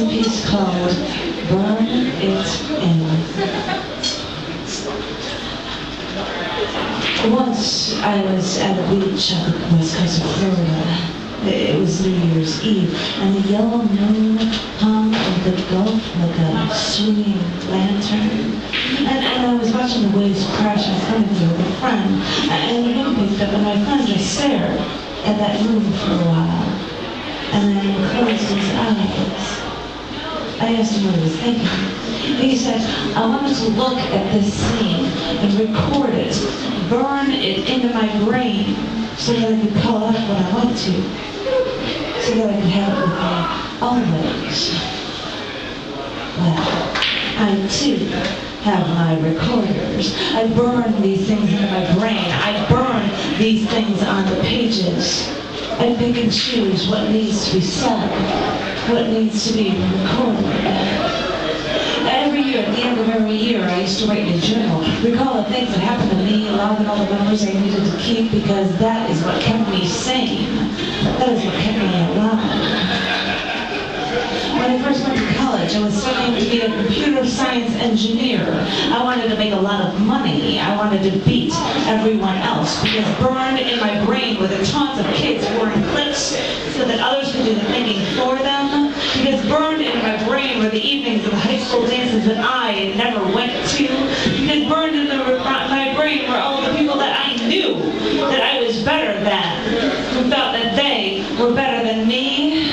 a piece called Burn It In. Once I was at a beach on the west coast of Florida. It was New Year's Eve, and the yellow moon hung over the Gulf like a swinging lantern. And I was watching the waves crash in front of me with a friend, and the moon picked up, and my friend just stared at that moon for a while, and then closed his eyes. I asked him what he was thinking. He said, I wanted to look at this scene and record it, burn it into my brain, so that I could call it up when I want to, so that I could have it with me always. Well, I too have my recorders. I burn these things into my brain. I burn these things on the pages. I pick and choose what needs to be said, what needs to be recorded. Every year, at the end of every year, I used to write in a journal, recall the things that happened to me, logging all the memories I needed to keep, because that is what kept me sane. That is what kept me alive. When I first went to college, I was studying to be a computer science engineer. I wanted to make a lot of money. I wanted to beat everyone else, because burned in my brain were the taunts of kids wearing clips so that others could do the thinking for them. Because burned in my brain were the evenings of the high school dances that I never went to. Because burned in my brain were all the people that I knew that I was better than, who felt that they were better than me.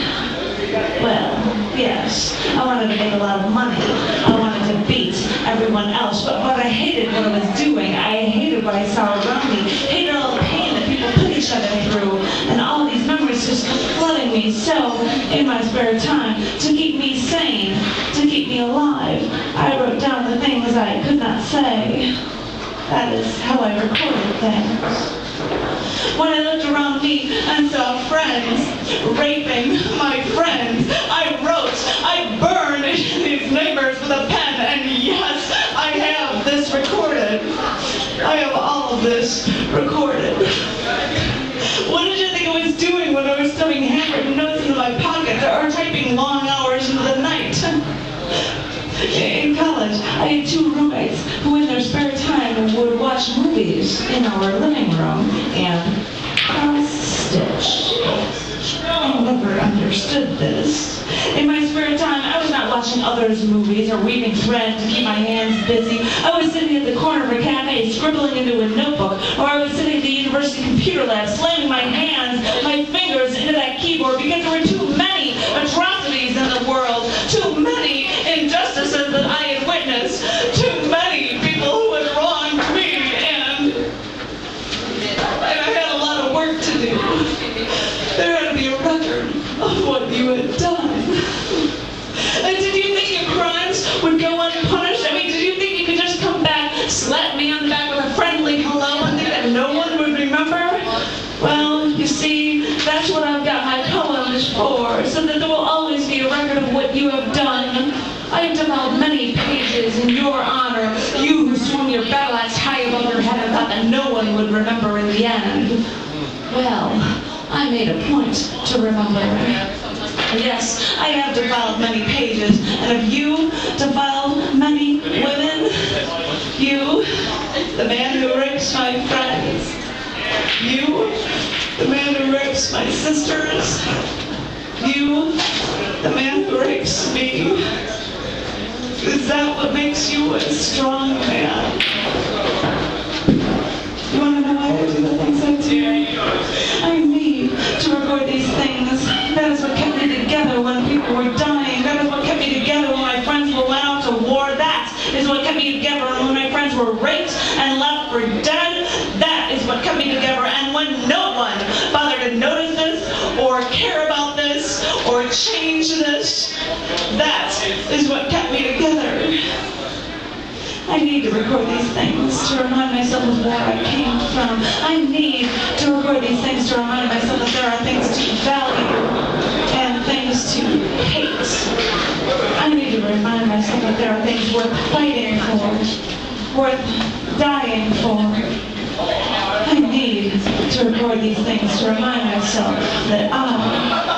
Well, yes, I wanted to make a lot of money. I wanted to beat everyone else. But I hated what I was doing. I hated what I saw around me. Hated all the pain that people put each other through. And all these memories just flooding me. So, in my spare time, to keep me sane, to keep me alive, I wrote down the things I could not say. That is how I recorded things. When I looked around me and saw friends raping my friends, I wrote, I burned these neighbors with a pen, and yes, I have this recorded. I have all of this recorded. What did you think I was doing when I was stuffing handwritten notes into my pocket or typing long hours into the night? In college, I had two roommates who in their spare time would watch movies in our living room and cross-stitch. I never understood this. In my spare time, I was not watching others' movies or weaving thread to keep my hands busy. I was sitting at the corner of a cafe scribbling into a notebook, or I was sitting at the university computer lab slamming my hands, my fingers into that keyboard because there were too many atrocities in the world, too many injustices that I had witnessed, too many people who had wronged me, and I had a lot of work to do. There had to be a record of what you had done. And did you think your crimes would go unpunished? I mean, did you think you could just come back, slap me on the back with a friendly hello, and think that no one would remember? Well, you see, that's what I've got my poems for, so that there will always be a record of what you have done. I have devoured many pages in your honor, you who swung your battle axe high above your head and thought that no one would remember in the end. Well, I made a point to remember. Yes, I have defiled many pages, and have you defiled many women? You, the man who rapes my friends. You, the man who rapes my sisters. You, the man who rapes me. Is that what makes you a strong man? You want to know why I do the things I do? I need to record these things. That is what kept me together when people were dying. That is what kept me together when my friends were went out to war. That is what kept me together when my friends were raped and left for dead. That is what kept me together. And when no one bothered to notice this, or care about this, or change this, that is what kept me together. I need to record these things to remind myself of where I came from. I need to record these things to remind myself that there are things to value and things to hate. I need to remind myself that there are things worth fighting for, worth dying for. I need to record these things to remind myself that I